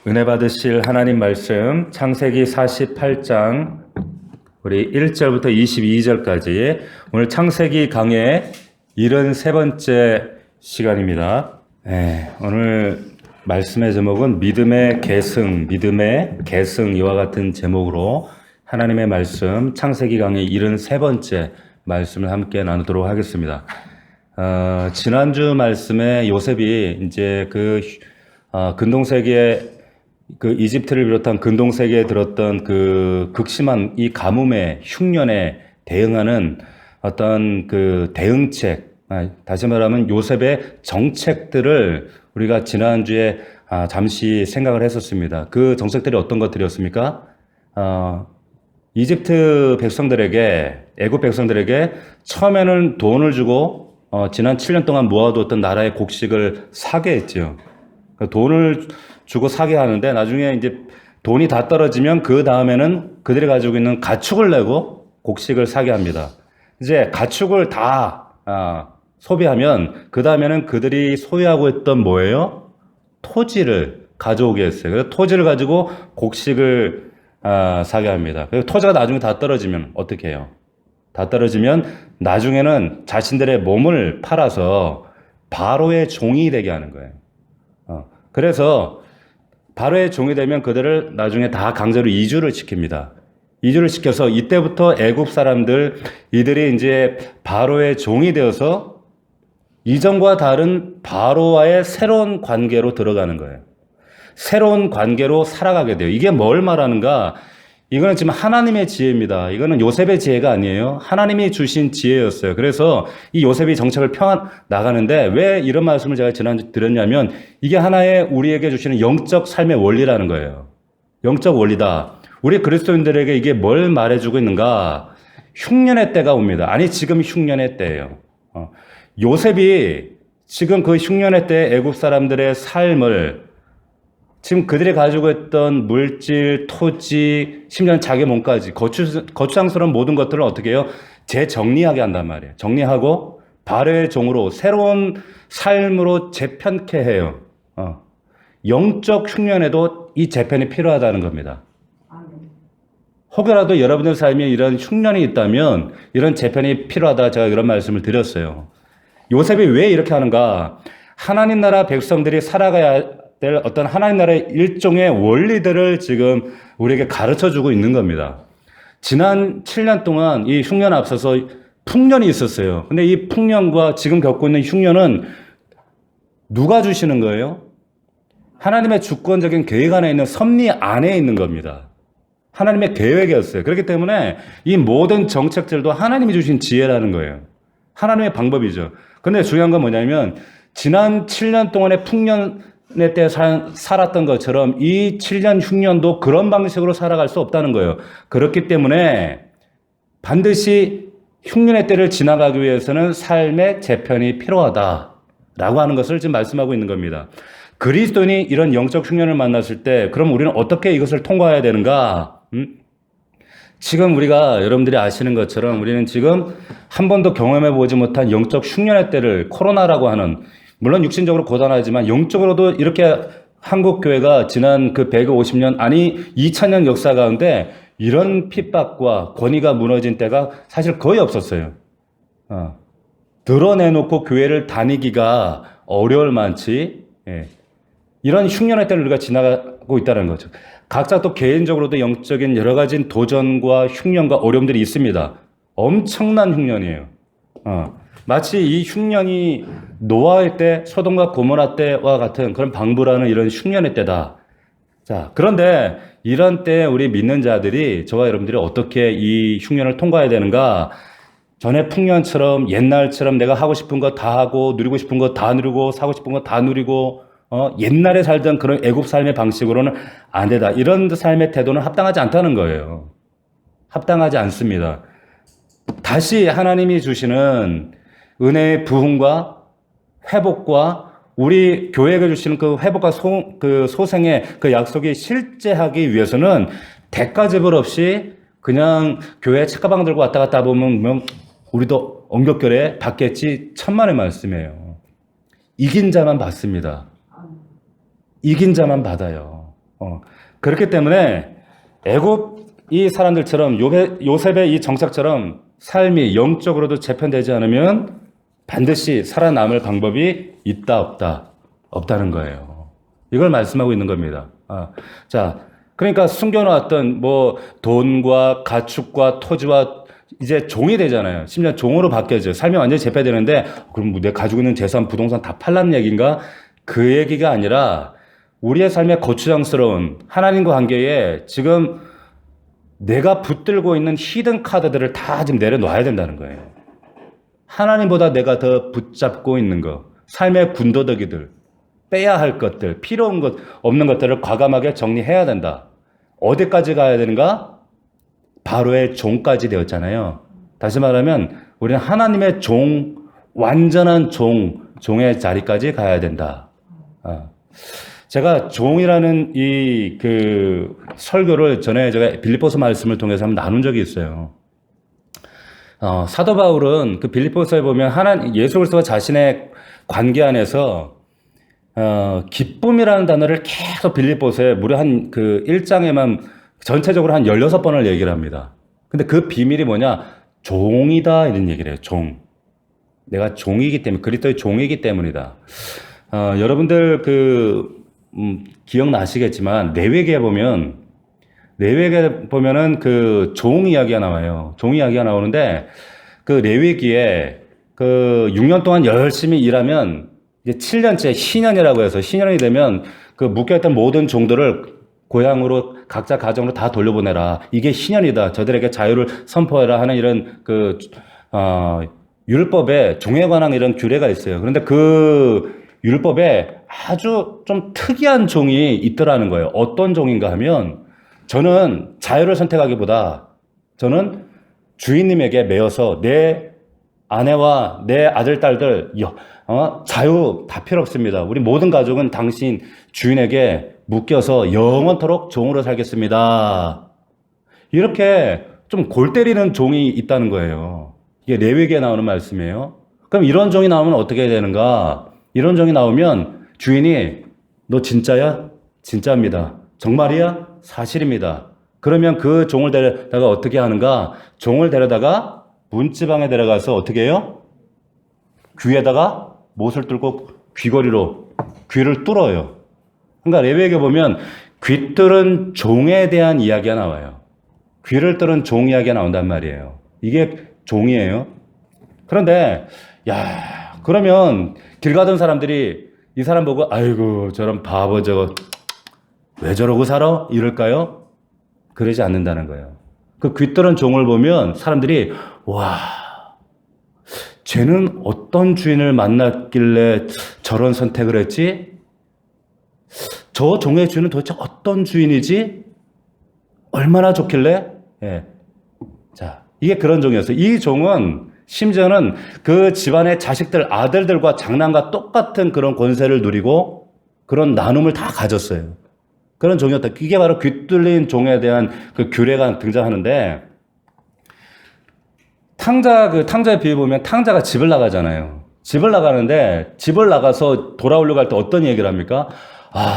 은혜 받으실 하나님 말씀 창세기 48장 우리 1절부터 22절까지 오늘 창세기 강의 73번째 시간입니다. 오늘 말씀의 제목은 믿음의 계승 이와 같은 제목으로 하나님의 말씀 창세기 강의 73번째 말씀을 함께 나누도록 하겠습니다. 지난주 말씀에 요셉이 이제 근동세계에 이집트를 비롯한 근동세계에 들었던 그 극심한 이 가뭄의 흉년에 대응하는 어떤 그 대응책, 다시 말하면 요셉의 정책들을 우리가 지난주에 잠시 생각을 했었습니다. 그 정책들이 어떤 것들이었습니까? 이집트 백성들에게, 애굽 백성들에게 처음에는 돈을 주고 지난 7년 동안 모아두었던 나라의 곡식을 사게 했죠. 돈을 주고 사게 하는데 나중에 이제 돈이 다 떨어지면 그 다음에는 그들이 가지고 있는 가축을 내고 곡식을 사게 합니다. 이제 가축을 다 소비하면 그 다음에는 그들이 소유하고 있던 뭐예요? 토지를 가져오게 했어요. 그래서 토지를 가지고 곡식을 사게 합니다. 그리고 토지가 나중에 다 떨어지면 어떻게 해요? 다 떨어지면 나중에는 자신들의 몸을 팔아서 바로의 종이 되게 하는 거예요. 그래서 바로의 종이 되면 그들을 나중에 다 강제로 이주를 시킵니다. 이주를 시켜서 이때부터 애굽 사람들 이들이 이제 바로의 종이 되어서 이전과 다른 바로와의 새로운 관계로 들어가는 거예요. 새로운 관계로 살아가게 돼요. 이게 뭘 말하는가? 이거는 지금 하나님의 지혜입니다. 이거는 요셉의 지혜가 아니에요. 하나님이 주신 지혜였어요. 그래서 이 요셉이 정책을 펴 나가는데 왜 이런 말씀을 제가 지난주에 드렸냐면 이게 하나의 우리에게 주시는 영적 삶의 원리라는 거예요. 영적 원리다. 우리 그리스도인들에게 이게 뭘 말해주고 있는가? 흉년의 때가 옵니다. 아니 지금 흉년의 때예요. 요셉이 지금 그 흉년의 때 애굽 사람들의 삶을 지금 그들이 가지고 있던 물질, 토지, 심지어는 자기 몸까지 거추장스러운 모든 것들을 어떻게 해요? 재정리하게 한단 말이에요. 정리하고 바로의 종으로 새로운 삶으로 재편케 해요. 영적 흉년에도 이 재편이 필요하다는 겁니다. 혹여라도 여러분들 삶에 이런 흉년이 있다면 이런 재편이 필요하다 제가 이런 말씀을 드렸어요. 요셉이 왜 이렇게 하는가? 하나님 나라 백성들이 살아가야 될 어떤 하나님 나라의 일종의 원리들을 지금 우리에게 가르쳐주고 있는 겁니다. 지난 7년 동안 이 흉년 앞서서 풍년이 있었어요. 근데 이 풍년과 지금 겪고 있는 흉년은 누가 주시는 거예요? 하나님의 주권적인 계획 안에 있는 섭리 안에 있는 겁니다. 하나님의 계획이었어요. 그렇기 때문에 이 모든 정책들도 하나님이 주신 지혜라는 거예요. 하나님의 방법이죠. 근데 중요한 건 뭐냐면 지난 7년 동안의 풍년의 때 살았던 것처럼 이 7년 흉년도 그런 방식으로 살아갈 수 없다는 거예요. 그렇기 때문에 반드시 흉년의 때를 지나가기 위해서는 삶의 재편이 필요하다라고 하는 것을 지금 말씀하고 있는 겁니다. 그리스도인이 이런 영적 흉년을 만났을 때 그럼 우리는 어떻게 이것을 통과해야 되는가? 지금 우리가 여러분들이 아시는 것처럼 우리는 지금 한 번도 경험해 보지 못한 영적 흉년의 때를 코로나라고 하는 물론 육신적으로 고단하지만 영적으로도 이렇게 한국 교회가 지난 그 150년 아니 2000년 역사 가운데 이런 핍박과 권위가 무너진 때가 사실 거의 없었어요. 드러내놓고 교회를 다니기가 어려울 만치 이런 흉년의 때를 우리가 지나가고 있다는 거죠. 각자 또 개인적으로도 영적인 여러 가지 도전과 흉년과 어려움들이 있습니다. 엄청난 흉년이에요. 마치 이 흉년이 노아의 때, 소돔과 고모라 때와 같은 그런 방불하는 이런 흉년의 때다. 자, 그런데 이런 때 우리 믿는 자들이 저와 여러분들이 어떻게 이 흉년을 통과해야 되는가? 전에 풍년처럼 옛날처럼 내가 하고 싶은 거 다 하고 누리고 싶은 거 다 누리고 사고 싶은 거 다 누리고 옛날에 살던 그런 애굽 삶의 방식으로는 안 되다. 이런 삶의 태도는 합당하지 않다는 거예요. 합당하지 않습니다. 다시 하나님이 주시는 은혜의 부흥과 회복과 우리 교회가 주시는 그 회복과 소생의 그 약속이 실제하기 위해서는 대가제벌 없이 그냥 교회 책가방 들고 왔다 갔다 보면 우리도 엉겹결에 받겠지 천만의 말씀이에요. 이긴 자만 받습니다. 이긴 자만 받아요. 그렇기 때문에 애굽 이 사람들처럼 요셉의 이 정착처럼 삶이 영적으로도 재편되지 않으면 반드시 살아남을 방법이 있다 없다 없다는 거예요. 이걸 말씀하고 있는 겁니다. 자, 그러니까 숨겨놓았던 뭐 돈과 가축과 토지와 이제 종이 되잖아요. 심지어 종으로 바뀌어져요. 삶이 완전히 재편되는데 그럼 뭐 내가 가지고 있는 재산, 부동산 다 팔라는 얘기인가? 그 얘기가 아니라 우리의 삶의 거추장스러운 하나님과 관계에 지금 내가 붙들고 있는 히든 카드들을 다 지금 내려놔야 된다는 거예요. 하나님보다 내가 더 붙잡고 있는 거, 삶의 군더더기들, 빼야 할 것들, 필요 없는 것들을 과감하게 정리해야 된다. 어디까지 가야 되는가? 바로의 종까지 되었잖아요. 다시 말하면 우리는 하나님의 종, 완전한 종의 자리까지 가야 된다. 제가 종이라는 이 설교를 전에 제가 빌립보서 말씀을 통해서 한번 나눈 적이 있어요. 사도 바울은 그 빌립보서에 보면 예수 그리스도와 자신의 관계 안에서 기쁨이라는 단어를 계속 빌립보서에 무려 한 1장에만 전체적으로 한 16번을 얘기를 합니다. 근데 그 비밀이 뭐냐? 종이다 이런 얘기를 해요. 종. 내가 종이기 때문에, 그리스도의 종이기 때문이다. 여러분들 기억나시겠지만 내외기에 보면은 종 이야기가 나와요. 종 이야기가 나오는데 그 레위기에 6년 동안 열심히 일하면 이제 7년째 신년이라고 해서 신년이 되면 묶여있던 모든 종들을 고향으로 각자 가정으로 다 돌려보내라. 이게 신년이다. 저들에게 자유를 선포해라 하는 이런 율법에 종에 관한 이런 규례가 있어요. 그런데 그 율법에 아주 좀 특이한 종이 있더라는 거예요. 어떤 종인가 하면 저는 자유를 선택하기보다 저는 주인님에게 매여서 내 아내와 내 아들, 딸들 자유 다 필요 없습니다. 우리 모든 가족은 당신 주인에게 묶여서 영원토록 종으로 살겠습니다. 이렇게 좀 골 때리는 종이 있다는 거예요. 이게 레위기에 나오는 말씀이에요. 그럼 이런 종이 나오면 어떻게 해야 되는가? 이런 종이 나오면 주인이 너 진짜야? 진짜입니다. 정말이야? 사실입니다. 그러면 그 종을 데려다가 어떻게 하는가? 종을 데려다가 문지방에 데려가서 어떻게 해요? 귀에다가 못을 뚫고 귀걸이로 귀를 뚫어요. 그러니까 레위기에 보면 귀 뚫은 종에 대한 이야기가 나와요. 귀를 뚫은 종 이야기가 나온단 말이에요. 이게 종이에요. 그런데 그러면 길 가던 사람들이 이 사람 보고 아이고 저런 바보 저거 왜 저러고 살아? 이럴까요? 그러지 않는다는 거예요. 그 귀뚫은 종을 보면 사람들이 와 쟤는 어떤 주인을 만났길래 저런 선택을 했지? 저 종의 주인은 도대체 어떤 주인이지? 얼마나 좋길래? 자, 이게 그런 종이었어요. 이 종은 심지어는 그 집안의 자식들, 아들들과 장남과 똑같은 그런 권세를 누리고 그런 나눔을 다 가졌어요. 그런 종이었다. 이게 바로 귀 뚫린 종에 대한 규례가 등장하는데 탕자의 비유 보면 탕자가 집을 나가잖아요. 집을 나가는데 집을 나가서 돌아오려고 할 때 어떤 얘기를 합니까?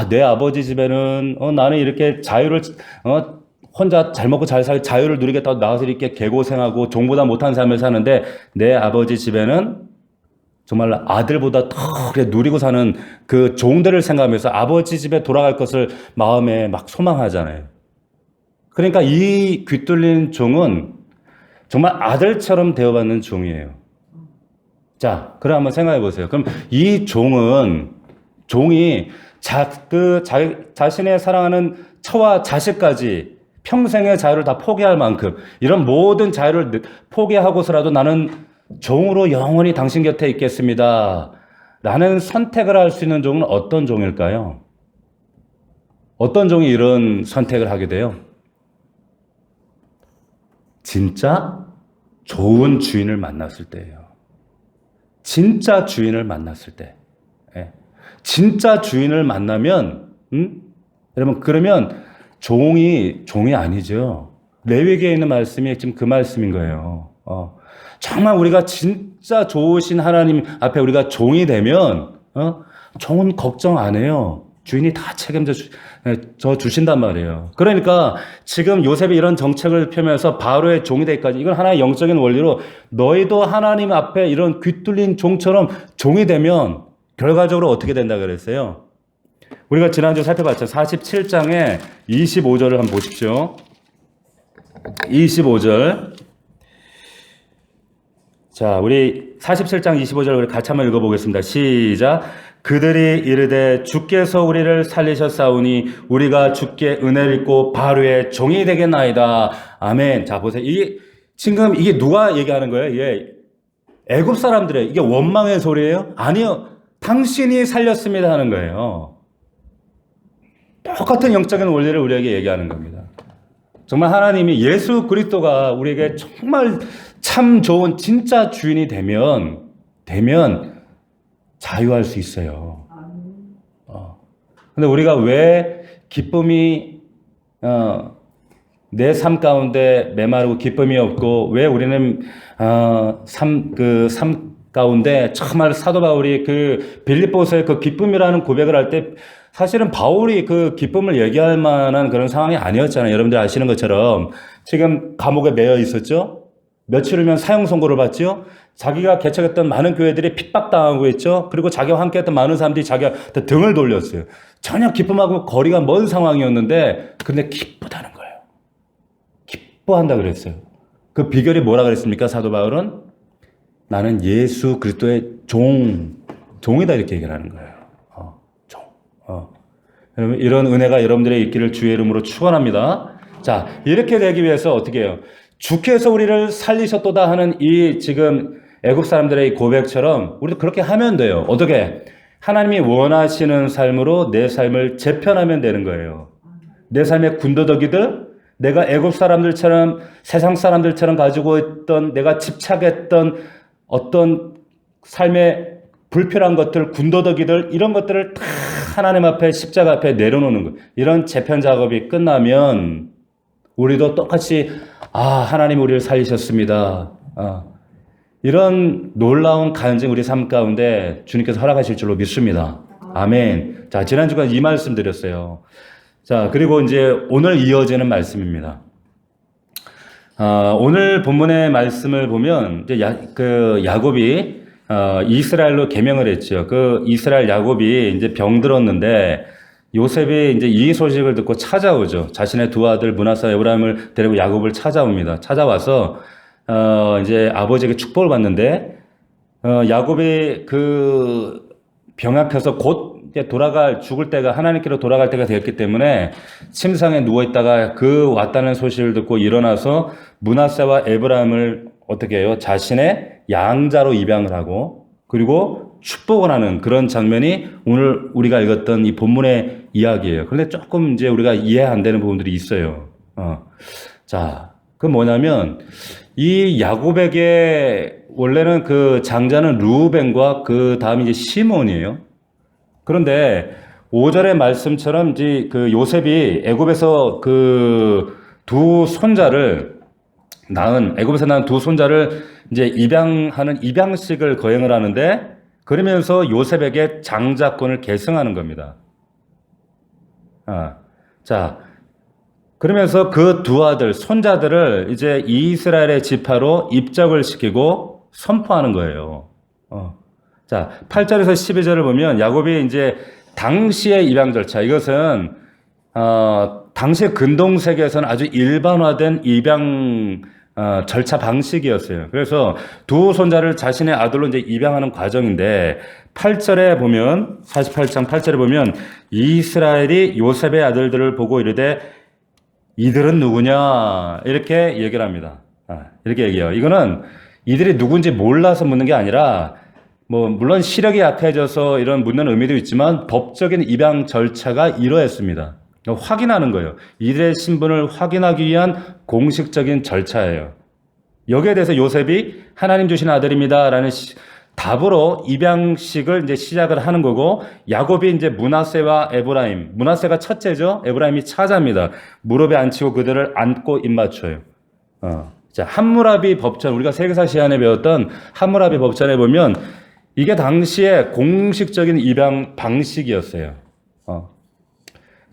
내 아버지 집에는 나는 이렇게 자유를 혼자 잘 먹고 잘 살 자유를 누리겠다고 나와서 이렇게 개고생하고 종보다 못한 삶을 사는데 내 아버지 집에는 정말 아들보다 더 누리고 사는 그 종들을 생각하면서 아버지 집에 돌아갈 것을 마음에 막 소망하잖아요. 그러니까 이 귀 뚫린 종은 정말 아들처럼 대우받는 종이에요. 자, 그럼 한번 생각해 보세요. 그럼 이 종이 자신의 사랑하는 처와 자식까지 평생의 자유를 다 포기할 만큼 이런 모든 자유를 포기하고서라도 나는 종으로 영원히 당신 곁에 있겠습니다. 라는 선택을 할 수 있는 종은 어떤 종일까요? 어떤 종이 이런 선택을 하게 돼요? 진짜 좋은 주인을 만났을 때예요. 진짜 주인을 만났을 때. 진짜 주인을 만나면, 여러분, 그러면 종이 아니죠. 레위기에 있는 말씀이 지금 그 말씀인 거예요. 정말 우리가 진짜 좋으신 하나님 앞에 우리가 종이 되면, 종은 걱정 안 해요. 주인이 다 책임져 주신단 말이에요. 그러니까 지금 요셉이 이런 정책을 펴면서 바로의 종이 되기까지 이건 하나의 영적인 원리로 너희도 하나님 앞에 이런 귀뚫린 종처럼 종이 되면 결과적으로 어떻게 된다 그랬어요? 우리가 지난주 살펴봤죠. 47장에 25절을 한번 보십시오. 25절. 자, 우리 47장 25절 우리 같이 한번 읽어보겠습니다. 시작. 그들이 이르되 주께서 우리를 살리셨사오니 우리가 주께 은혜를 입고 바로의 종이 되겠나이다. 아멘. 자, 보세요. 지금 이게 누가 얘기하는 거예요? 이게 애굽 사람들의 이게 원망의 소리예요? 아니요. 당신이 살렸습니다 하는 거예요. 똑같은 영적인 원리를 우리에게 얘기하는 겁니다. 정말 하나님이 예수 그리스도가 우리에게 정말 참 좋은 진짜 주인이 되면 자유할 수 있어요. 근데 우리가 왜 기쁨이 내 삶 가운데 메마르고 기쁨이 없고 왜 우리는 삶 가운데 정말 사도 바울이 그 빌립보서의 그 기쁨이라는 고백을 할 때 사실은 바울이 그 기쁨을 얘기할 만한 그런 상황이 아니었잖아요. 여러분들 아시는 것처럼 지금 감옥에 매여 있었죠. 며칠 후면 사형 선고를 받죠. 자기가 개척했던 많은 교회들이 핍박당하고 있죠. 그리고 자기와 함께했던 많은 사람들이 자기한테 등을 돌렸어요. 전혀 기쁨하고 거리가 먼 상황이었는데 근데 기쁘다는 거예요. 기뻐한다 그랬어요. 그 비결이 뭐라 그랬습니까? 사도 바울은 나는 예수 그리스도의 종이다 이렇게 얘기를 하는 거예요. 여러분 이런 은혜가 여러분들의 있기를 주의 이름으로 축원합니다. 자, 이렇게 되기 위해서 어떻게 해요? 주께서 우리를 살리셨도다 하는 이 지금 애굽 사람들의 이 고백처럼 우리도 그렇게 하면 돼요. 어떻게? 하나님이 원하시는 삶으로 내 삶을 재편하면 되는 거예요. 내 삶의 군더더기들, 내가 애굽 사람들처럼 세상 사람들처럼 가지고 있던 내가 집착했던 어떤 삶의 불필요한 것들, 군더더기들 이런 것들을 다 하나님 앞에 십자가 앞에 내려놓는 것. 이런 재편 작업이 끝나면 우리도 똑같이 하나님 우리를 살리셨습니다. 이런 놀라운 간증 우리 삶 가운데 주님께서 허락하실 줄로 믿습니다. 아멘. 자, 지난주까지 이 말씀 드렸어요. 자, 그리고 이제 오늘 이어지는 말씀입니다. 오늘 본문의 말씀을 보면 이제 야곱이 이스라엘로 계명을 했죠. 그 이스라엘 야곱이 이제 병들었는데 요셉이 이제 이 소식을 듣고 찾아오죠. 자신의 두 아들 므낫세와 에브라임을 데리고 야곱을 찾아옵니다. 찾아와서 이제 아버지에게 축복을 받는데 야곱이 그 병약해서 곧 이제 죽을 때가 하나님께로 돌아갈 때가 되었기 때문에 침상에 누워 있다가 그 왔다는 소식을 듣고 일어나서 므낫세와 에브라임을 어떻게 해요? 자신의 양자로 입양을 하고 그리고 축복을 하는 그런 장면이 오늘 우리가 읽었던 이 본문의 이야기예요. 그런데 조금 이제 우리가 이해 안 되는 부분들이 있어요. 자, 그 뭐냐면 이 야곱에게 원래는 그 장자는 르우벤과 그 다음이 이제 시몬이에요. 그런데 5절의 말씀처럼 이제 그 요셉이 애굽에서 그 두 손자를 애굽에서 낳은 두 손자를 이제 입양하는 입양식을 거행을 하는데 그러면서 요셉에게 장자권을 계승하는 겁니다. 자, 그러면서 그 두 아들, 손자들을 이제 이스라엘의 지파로 입적을 시키고 선포하는 거예요. 자, 8절에서 12절을 보면 야곱이 이제 당시의 입양 절차, 이것은 당시의 근동세계에서는 아주 일반화된 입양 절차 방식이었어요. 그래서 두 손자를 자신의 아들로 이제 입양하는 과정인데 8절에 보면 48장 8절에 보면 이스라엘이 요셉의 아들들을 보고 이르되 이들은 누구냐 이렇게 얘기를 합니다. 이렇게 얘기해요. 이거는 이들이 누군지 몰라서 묻는 게 아니라 물론 시력이 약해져서 이런 묻는 의미도 있지만 법적인 입양 절차가 이러했습니다. 확인하는 거예요. 이들의 신분을 확인하기 위한 공식적인 절차예요. 여기에 대해서 요셉이 하나님 주신 아들입니다라는 답으로 입양식을 이제 시작을 하는 거고 야곱이 이제 므낫세와 에브라임, 므낫세가 첫째죠. 에브라임이 차자입니다. 무릎에 앉히고 그들을 안고 입맞춰요. 자, 함무라비 법전, 우리가 세계사 시간에 배웠던 함무라비 법전에 보면 이게 당시에 공식적인 입양 방식이었어요.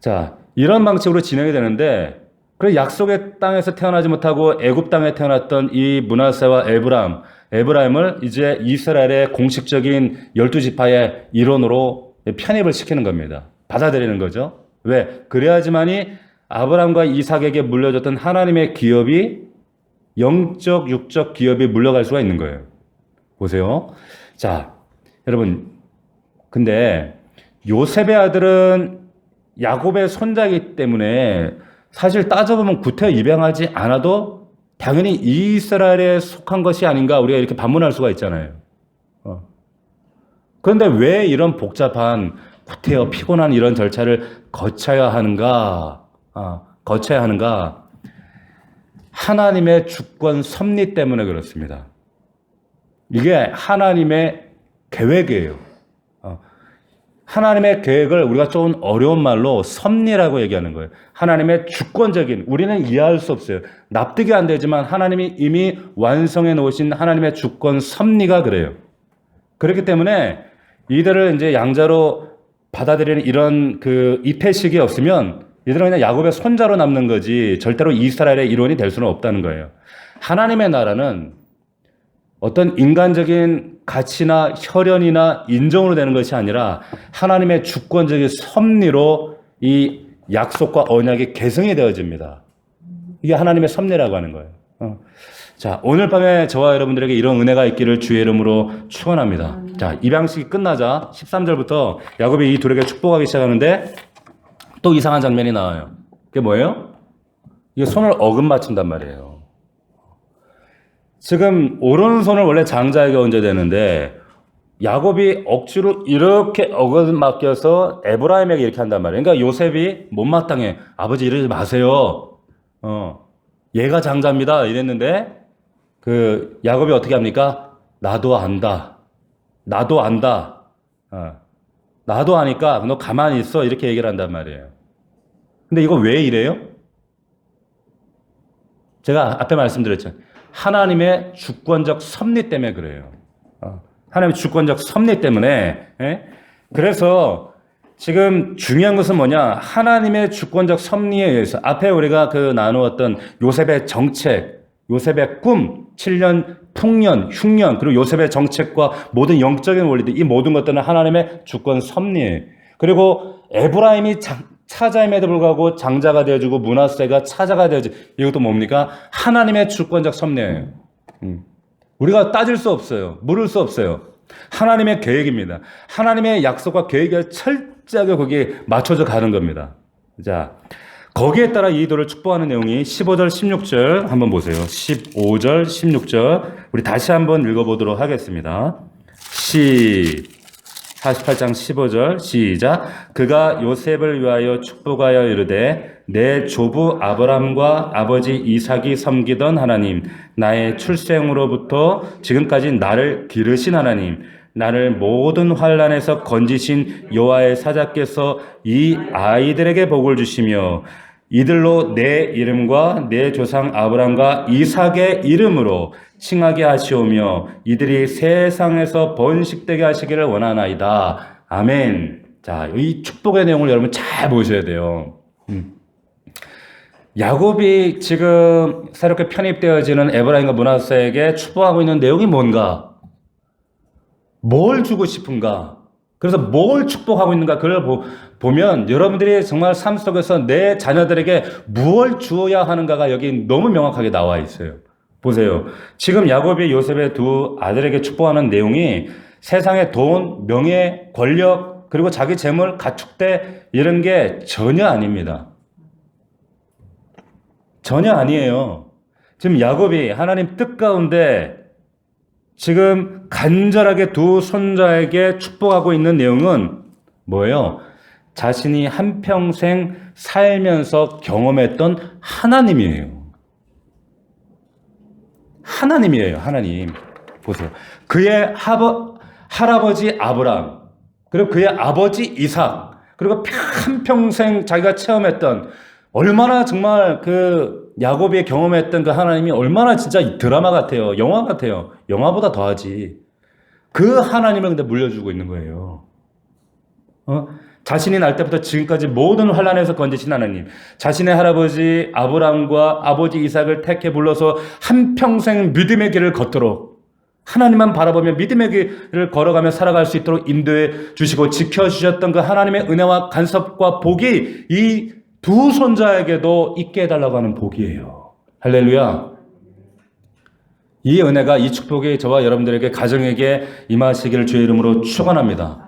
자, 이런 방식으로 진행이 되는데, 그 약속의 땅에서 태어나지 못하고 애굽 땅에 태어났던 이 므낫세와 에브라임을 이제 이스라엘의 공식적인 12지파의 일원으로 편입을 시키는 겁니다. 받아들이는 거죠. 왜? 그래야지만이 아브라함과 이삭에게 물려줬던 하나님의 기업이 영적, 육적 기업이 물려갈 수가 있는 거예요. 보세요. 자, 여러분, 근데 요셉의 아들은 야곱의 손자이기 때문에 사실 따져보면 구태 입양하지 않아도 당연히 이스라엘에 속한 것이 아닌가 우리가 이렇게 반문할 수가 있잖아요. 그런데 왜 이런 복잡한 구태여 피곤한 이런 절차를 거쳐야 하는가? 거쳐야 하는가? 하나님의 주권 섭리 때문에 그렇습니다. 이게 하나님의 계획이에요. 하나님의 계획을 우리가 조금 어려운 말로 섭리라고 얘기하는 거예요. 하나님의 주권적인, 우리는 이해할 수 없어요. 납득이 안 되지만 하나님이 이미 완성해 놓으신 하나님의 주권 섭리가 그래요. 그렇기 때문에 이들을 이제 양자로 받아들이는 이런 그 입회식이 없으면 이들은 그냥 야곱의 손자로 남는 거지 절대로 이스라엘의 일원이 될 수는 없다는 거예요. 하나님의 나라는 어떤 인간적인 가치나 혈연이나 인정으로 되는 것이 아니라 하나님의 주권적인 섭리로 이 약속과 언약이 계승이 되어집니다. 이게 하나님의 섭리라고 하는 거예요. 자, 오늘 밤에 저와 여러분들에게 이런 은혜가 있기를 주의 이름으로 축원합니다. 자, 입양식이 끝나자 13절부터 야곱이 이 둘에게 축복하기 시작하는데 또 이상한 장면이 나와요. 그게 뭐예요? 이게 손을 어긋 맞춘단 말이에요. 지금 오른손을 원래 장자에게 얹어야 되는데 야곱이 억지로 이렇게 어긋 맡겨서 에브라임에게 이렇게 한단 말이에요. 그러니까 요셉이 못마땅해. 아버지 이러지 마세요. 얘가 장자입니다. 이랬는데 그 야곱이 어떻게 합니까? 나도 안다. 나도 안다. 나도 아니까 너 가만히 있어. 이렇게 얘기를 한단 말이에요. 근데 이거 왜 이래요? 제가 앞에 말씀드렸죠. 하나님의 주권적 섭리 때문에 그래요. 하나님의 주권적 섭리 때문에. 그래서 지금 중요한 것은 뭐냐? 하나님의 주권적 섭리에 의해서 앞에 우리가 그 나누었던 요셉의 정책, 요셉의 꿈, 7년 풍년, 흉년, 그리고 요셉의 정책과 모든 영적인 원리들, 이 모든 것들은 하나님의 주권 섭리예요. 그리고 에브라임이 차자임에도 불구하고 장자가 되어주고 므낫세가 차자가 되어주고 이것도 뭡니까? 하나님의 주권적 섭리예요. 우리가 따질 수 없어요. 물을 수 없어요. 하나님의 계획입니다. 하나님의 약속과 계획에 철저하게 거기에 맞춰져 가는 겁니다. 자, 거기에 따라 이들을 축복하는 내용이 15절, 16절 한번 보세요. 15절, 16절 우리 다시 한번 읽어보도록 하겠습니다. 48장 15절 시작. 그가 요셉을 위하여 축복하여 이르되 내 조부 아브람과 아버지 이삭이 섬기던 하나님, 나의 출생으로부터 지금까지 나를 기르신 하나님, 나를 모든 환난에서 건지신 여호와의 사자께서 이 아이들에게 복을 주시며 이들로 내 이름과 내 조상 아브람과 이삭의 이름으로 칭하게 하시오며 이들이 세상에서 번식되게 하시기를 원하나이다. 아멘. 자, 이 축복의 내용을 여러분 잘 보셔야 돼요. 야곱이 지금 새롭게 편입되어지는 에브라임과 므낫세에게 축복하고 있는 내용이 뭔가? 뭘 주고 싶은가? 그래서 뭘 축복하고 있는가? 그걸 보면 여러분들이 정말 삶 속에서 내 자녀들에게 무엇을 주어야 하는가가 여기 너무 명확하게 나와 있어요. 보세요. 지금 야곱이 요셉의 두 아들에게 축복하는 내용이 세상의 돈, 명예, 권력, 그리고 자기 재물, 가축대 이런 게 전혀 아닙니다. 전혀 아니에요. 지금 야곱이 하나님 뜻 가운데 지금 간절하게 두 손자에게 축복하고 있는 내용은 뭐예요? 자신이 한평생 살면서 경험했던 하나님이에요. 하나님이에요. 하나님. 보세요. 그의 할아버지 아브람, 그리고 그의 아버지 이삭, 그리고 한평생 자기가 체험했던 얼마나 정말 그 야곱이 경험했던 그 하나님이 얼마나 진짜 드라마 같아요. 영화 같아요. 영화보다 더하지. 그 하나님을 근데 물려주고 있는 거예요. 자신이 날 때부터 지금까지 모든 환난에서 건지신 하나님, 자신의 할아버지 아브라함과 아버지 이삭을 택해 불러서 한평생 믿음의 길을 걷도록 하나님만 바라보며 믿음의 길을 걸어가며 살아갈 수 있도록 인도해 주시고 지켜주셨던 그 하나님의 은혜와 간섭과 복이 이 두 손자에게도 있게 해달라고 하는 복이에요. 할렐루야. 이 은혜가, 이 축복이 저와 여러분들에게, 가정에게 임하시기를 주의 이름으로 축원합니다.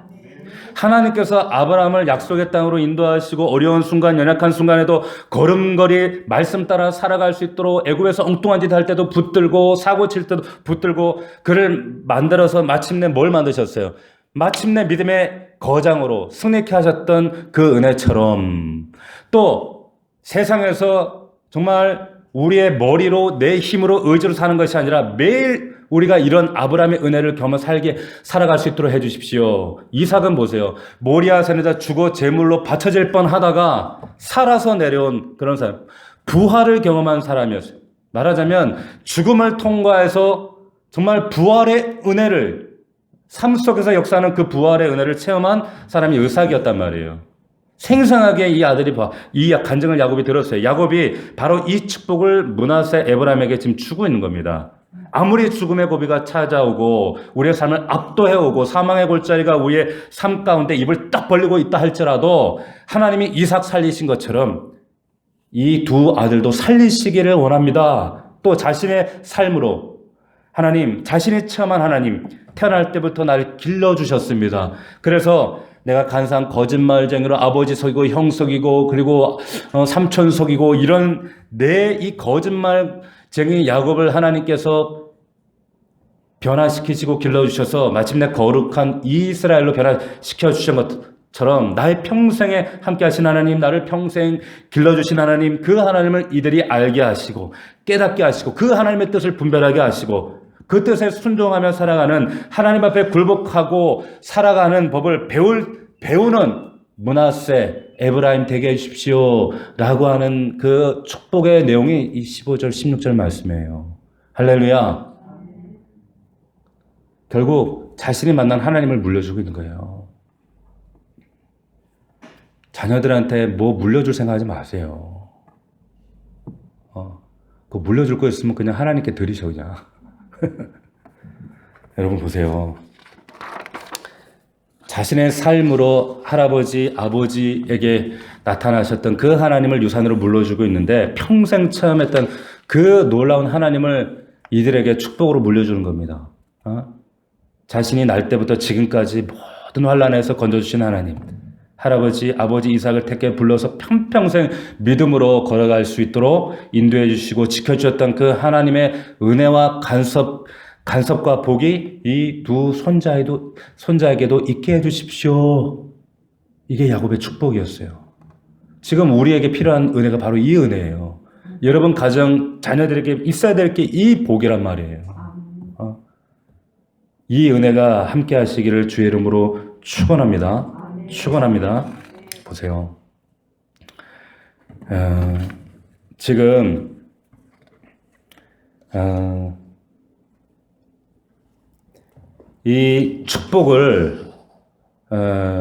하나님께서 아브라함을 약속의 땅으로 인도하시고 어려운 순간, 연약한 순간에도 걸음걸이 말씀 따라 살아갈 수 있도록 애굽에서 엉뚱한 짓 할 때도 붙들고 사고 칠 때도 붙들고 그를 만들어서 마침내 뭘 만드셨어요? 마침내 믿음의 거장으로 승리케 하셨던 그 은혜처럼 또 세상에서 정말 우리의 머리로 내 힘으로 의지로 사는 것이 아니라 매일 우리가 이런 아브라함의 은혜를 경험 살아갈 수 있도록 해주십시오. 이삭은 보세요. 모리아 산에다 죽어 제물로 바쳐질 뻔하다가 살아서 내려온 그런 사람, 부활을 경험한 사람이었어요. 말하자면 죽음을 통과해서 정말 부활의 은혜를, 삶 속에서 역사하는 그 부활의 은혜를 체험한 사람이 이삭이었단 말이에요. 생생하게 이 아들이 이 간증을 야곱이 들었어요. 야곱이 바로 이 축복을 므낫세 에브라임에게 지금 주고 있는 겁니다. 아무리 죽음의 고비가 찾아오고 우리의 삶을 압도해오고 사망의 골짜기가 우리의 삶 가운데 입을 딱 벌리고 있다 할지라도 하나님이 이삭 살리신 것처럼 이 두 아들도 살리시기를 원합니다. 또 자신의 삶으로 하나님, 자신이 체험한 하나님, 태어날 때부터 나를 길러주셨습니다. 그래서 내가 간사한 거짓말쟁이로 아버지 속이고 형 속이고 그리고 삼촌 속이고 이런 내 이 거짓말쟁이 야곱을 하나님께서 변화시키시고 길러주셔서 마침내 거룩한 이스라엘로 변화시켜 주신 것처럼 나의 평생에 함께 하신 하나님, 나를 평생 길러주신 하나님, 그 하나님을 이들이 알게 하시고 깨닫게 하시고 그 하나님의 뜻을 분별하게 하시고 그 뜻에 순종하며 살아가는, 하나님 앞에 굴복하고 살아가는 법을 배우는 므낫세 에브라임 되게 해주십시오 라고 하는 그 축복의 내용이 이 15절 16절 말씀이에요. 할렐루야. 결국 자신이 만난 하나님을 물려주고 있는 거예요. 자녀들한테 뭐 물려줄 생각하지 마세요. 그거 물려줄 거 있으면 그냥 하나님께 드리셔 그냥. 여러분 보세요. 자신의 삶으로 할아버지, 아버지에게 나타나셨던 그 하나님을 유산으로 물려주고 있는데 평생 체험했던 그 놀라운 하나님을 이들에게 축복으로 물려주는 겁니다. 자신이 날 때부터 지금까지 모든 환난에서 건져주신 하나님, 할아버지, 아버지 이삭을 택해 불러서 평생 믿음으로 걸어갈 수 있도록 인도해 주시고 지켜주셨던 그 하나님의 은혜와 간섭과 복이 이 두 손자에게도 있게 해주십시오. 이게 야곱의 축복이었어요. 지금 우리에게 필요한 은혜가 바로 이 은혜예요. 여러분 가정, 자녀들에게 있어야 될 게 이 복이란 말이에요. 이 은혜가 함께 하시기를 주의 이름으로 축원합니다. 축원합니다. 보세요. 지금 이 축복을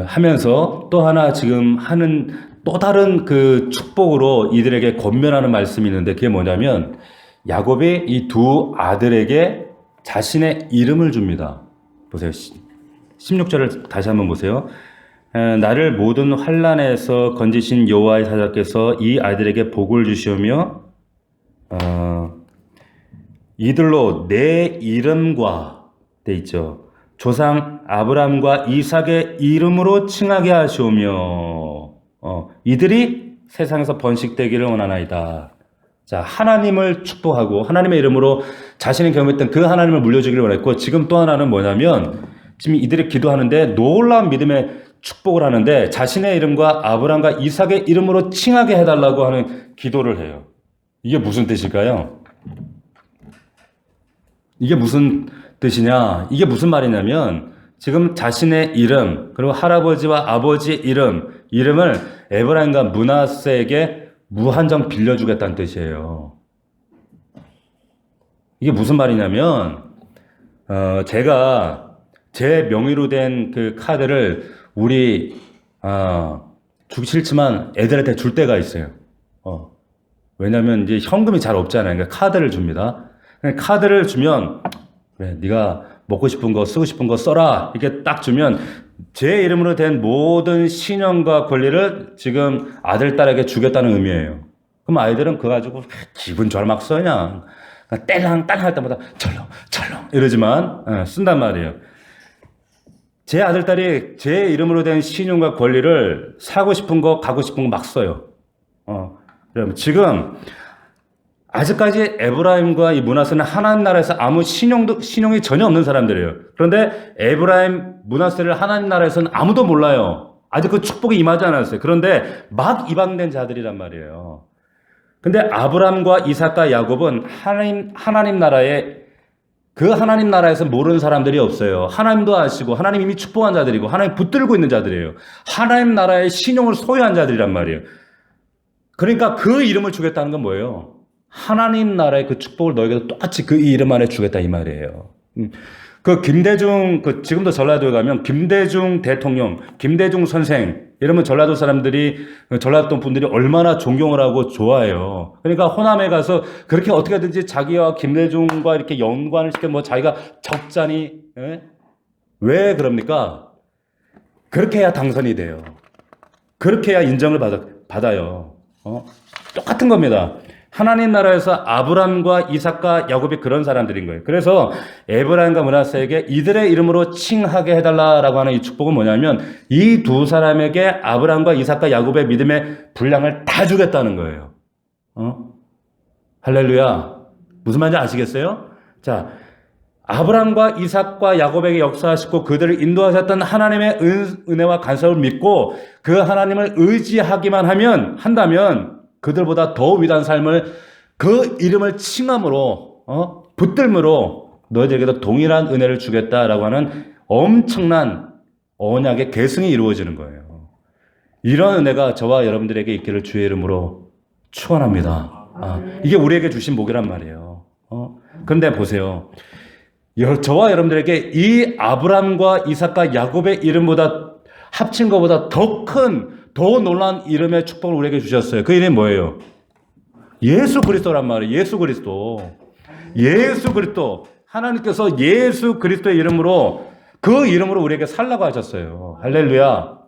하면서 또 하나 지금 하는 또 다른 그 축복으로 이들에게 권면하는 말씀이 있는데 그게 뭐냐면 야곱이 이 두 아들에게 자신의 이름을 줍니다. 보세요. 16절을 다시 한번 보세요. 나를 모든 환난에서 건지신 여호와의 사자께서 이 아들에게 복을 주시오며 이들로 내 이름과 돼 있죠. 조상 아브라함과 이삭의 이름으로 칭하게 하시오며 이들이 세상에서 번식되기를 원하나이다. 자, 하나님을 축복하고 하나님의 이름으로 자신이 경험했던 그 하나님을 물려주기를 원했고 지금 또 하나는 뭐냐면 지금 이들이 기도하는데 놀라운 믿음의 축복을 하는데 자신의 이름과 아브라함과 이삭의 이름으로 칭하게 해달라고 하는 기도를 해요. 이게 무슨 뜻일까요? 이게 무슨 뜻이냐? 이게 무슨 말이냐면 지금 자신의 이름 그리고 할아버지와 아버지의 이름을 에브라임과 므낫세에게 무한정 빌려주겠다는 뜻이에요. 이게 무슨 말이냐면 제가 제 명의로 된 그 카드를 우리 주기 싫지만 애들한테 줄 때가 있어요. 왜냐면 이제 현금이 잘 없잖아요. 그러니까 카드를 줍니다. 그러니까 카드를 주면, 그래, 네가 먹고 싶은 거, 쓰고 싶은 거 써라. 이렇게 딱 주면 제 이름으로 된 모든 신용과 권리를 지금 아들, 딸에게 주겠다는 의미예요. 그럼 아이들은 그거 가지고 기분 절막 써, 그냥. 딸랑 할 때마다 철렁 이러지만 쓴단 말이에요. 제 아들, 딸이 제 이름으로 된 신용과 권리를 사고 싶은 거, 가고 싶은 거 막 써요. 그럼 지금 아직까지 에브라임과 이 므낫세는 하나님 나라에서 아무 신용이 전혀 없는 사람들이에요. 그런데 에브라임, 므낫세를 하나님 나라에서는 아무도 몰라요. 아직 그 축복이 임하지 않았어요. 그런데 막 이방된 자들이란 말이에요. 근데 아브람과 이삭과 야곱은 하나님 나라에, 그 하나님 나라에서 모르는 사람들이 없어요. 하나님도 아시고 하나님 이미 축복한 자들이고 하나님 붙들고 있는 자들이에요. 하나님 나라의 신용을 소유한 자들이란 말이에요. 그러니까 그 이름을 주겠다는 건 뭐예요? 하나님 나라의 그 축복을 너에게도 똑같이 그 이름 안에 주겠다 이 말이에요. 그 김대중, 지금도 전라도에 가면 김대중 대통령, 김대중 선생 이러면 전라도 사람들이, 전라도 분들이 얼마나 존경을 하고 좋아해요. 그러니까 호남에 가서 그렇게 어떻게든지 자기와 김대중과 이렇게 연관을 시켜 뭐 자기가 적잖이, 왜 그럽니까? 그렇게 해야 당선이 돼요. 그렇게 해야 인정을 받아요. 똑같은 겁니다. 하나님 나라에서 아브람과 이삭과 야곱이 그런 사람들인 거예요. 그래서 에브라임과 므낫세에게 이들의 이름으로 칭하게 해달라라고 하는 이 축복은 뭐냐면 이 두 사람에게 아브람과 이삭과 야곱의 믿음의 분량을 다 주겠다는 거예요. 할렐루야. 무슨 말인지 아시겠어요? 자, 아브람과 이삭과 야곱에게 역사하시고 그들을 인도하셨던 하나님의 은혜와 간섭을 믿고 그 하나님을 의지하기만 한다면 그들보다 더 위대한 삶을 그 이름을 칭함으로 붙들므로 너희들에게도 동일한 은혜를 주겠다라고 하는 엄청난 언약의 계승이 이루어지는 거예요. 이런 은혜가 저와 여러분들에게 있기를 주의 이름으로 축원합니다. 이게 우리에게 주신 복이란 말이에요. 그런데 보세요. 저와 여러분들에게 이 아브람과 이삭과 야곱의 이름보다 합친 것보다 더 놀라운 이름의 축복을 우리에게 주셨어요. 그 이름이 뭐예요? 예수 그리스도란 말이에요. 예수 그리스도. 하나님께서 예수 그리스도의 이름으로, 그 이름으로 우리에게 살라고 하셨어요. 할렐루야.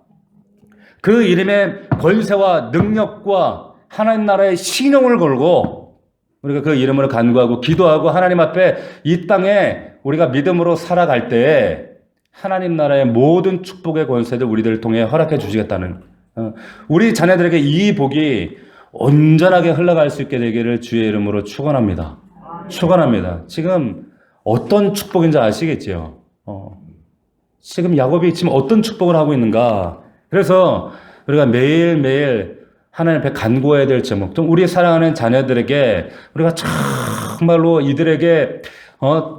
그 이름의 권세와 능력과 하나님 나라의 신용을 걸고 우리가 그 이름으로 간구하고 기도하고 하나님 앞에 이 땅에 우리가 믿음으로 살아갈 때에 하나님 나라의 모든 축복의 권세를 우리들을 통해 허락해 주시겠다는, 우리 자녀들에게 이 복이 온전하게 흘러갈 수 있게 되기를 주의 이름으로 축원합니다. 축원합니다. 지금 어떤 축복인지 아시겠지요? 지금 야곱이 지금 어떤 축복을 하고 있는가? 그래서 우리가 매일매일 하나님 앞에 간구해야 될 제목, 좀 우리 사랑하는 자녀들에게 우리가 정말로 이들에게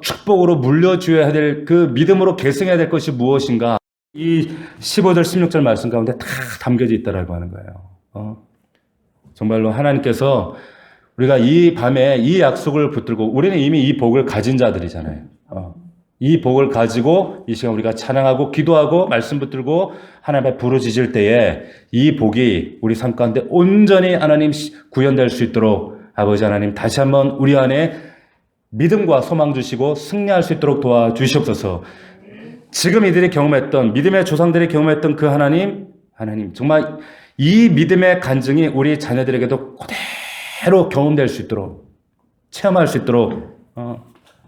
축복으로 물려줘야 될, 그 믿음으로 계승해야 될 것이 무엇인가? 이 15절 16절 말씀 가운데 다 담겨져 있다라고 하는 거예요. 정말로 하나님께서 우리가 이 밤에 이 약속을 붙들고, 우리는 이미 이 복을 가진 자들이잖아요. 이 복을 가지고 이 시간 우리가 찬양하고 기도하고 말씀 붙들고 하나님 앞에 부르짖을 때에 이 복이 우리 삶 가운데 온전히 하나님 구현될 수 있도록 아버지 하나님 다시 한번 우리 안에 믿음과 소망 주시고 승리할 수 있도록 도와주시옵소서. 지금 이들이 경험했던, 믿음의 조상들이 경험했던 그 하나님 정말 이 믿음의 간증이 우리 자녀들에게도 그대로 경험될 수 있도록, 체험할 수 있도록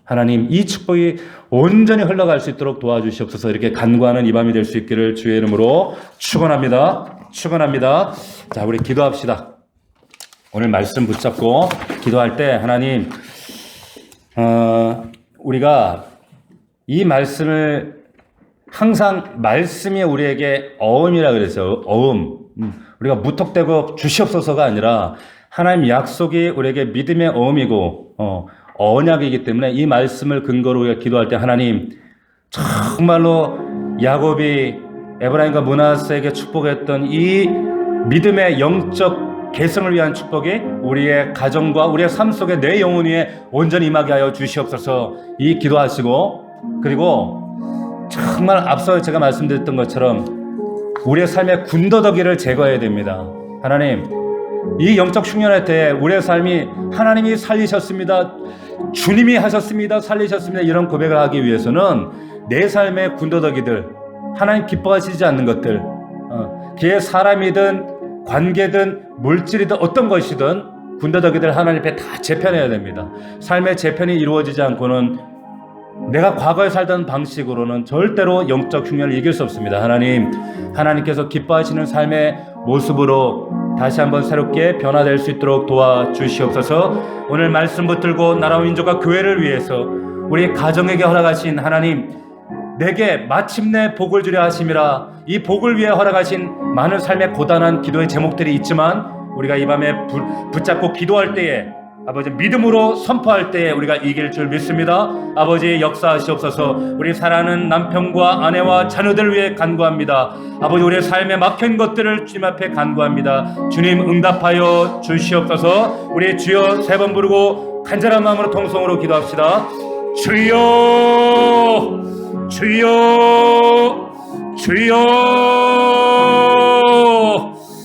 하나님 이 축복이 온전히 흘러갈 수 있도록 도와주시옵소서. 이렇게 간구하는 이 밤이 될 수 있기를 주의 이름으로 축원합니다. 자, 우리 기도합시다. 오늘 말씀 붙잡고 기도할 때 하나님, 우리가 이 말씀을 항상 말씀이 우리에게 어음이라 그랬어요. 어음. 우리가 무턱대고 주시옵소서가 아니라 하나님 약속이 우리에게 믿음의 어음이고 언약이기 때문에 이 말씀을 근거로 우리가 기도할 때 하나님 정말로 야곱이 에브라임과 므낫세에게 축복했던 이 믿음의 영적 계승을 위한 축복이 우리의 가정과 우리의 삶 속에 내 영혼 위에 온전히 임하게 하여 주시옵소서. 이 기도하시고, 그리고 정말 앞서 제가 말씀드렸던 것처럼 우리의 삶의 군더더기를 제거해야 됩니다. 하나님, 이 영적 흉년의 때에 우리의 삶이 하나님이 살리셨습니다, 주님이 하셨습니다, 살리셨습니다, 이런 고백을 하기 위해서는 내 삶의 군더더기들, 하나님 기뻐하시지 않는 것들, 그게 사람이든 관계든 물질이든 어떤 것이든 군더더기들 하나님 앞에 다 재편해야 됩니다. 삶의 재편이 이루어지지 않고는 내가 과거에 살던 방식으로는 절대로 영적 흉년을 이길 수 없습니다. 하나님께서 기뻐하시는 삶의 모습으로 다시 한번 새롭게 변화될 수 있도록 도와주시옵소서. 오늘 말씀 붙들고 나라와 민족과 교회를 위해서 우리 가정에게 허락하신 하나님, 내게 마침내 복을 주려 하심이라. 이 복을 위해 허락하신 많은 삶의 고단한 기도의 제목들이 있지만 우리가 이 밤에 붙잡고 기도할 때에 아버지 믿음으로 선포할 때에 우리가 이길 줄 믿습니다. 아버지 역사하시옵소서. 우리 사랑하는 남편과 아내와 자녀들 위해 간구합니다. 아버지 우리의 삶에 막힌 것들을 주님 앞에 간구합니다. 주님 응답하여 주시옵소서. 우리 주여 세 번 부르고 간절한 마음으로 통성으로 기도합시다. 주여 주여 주여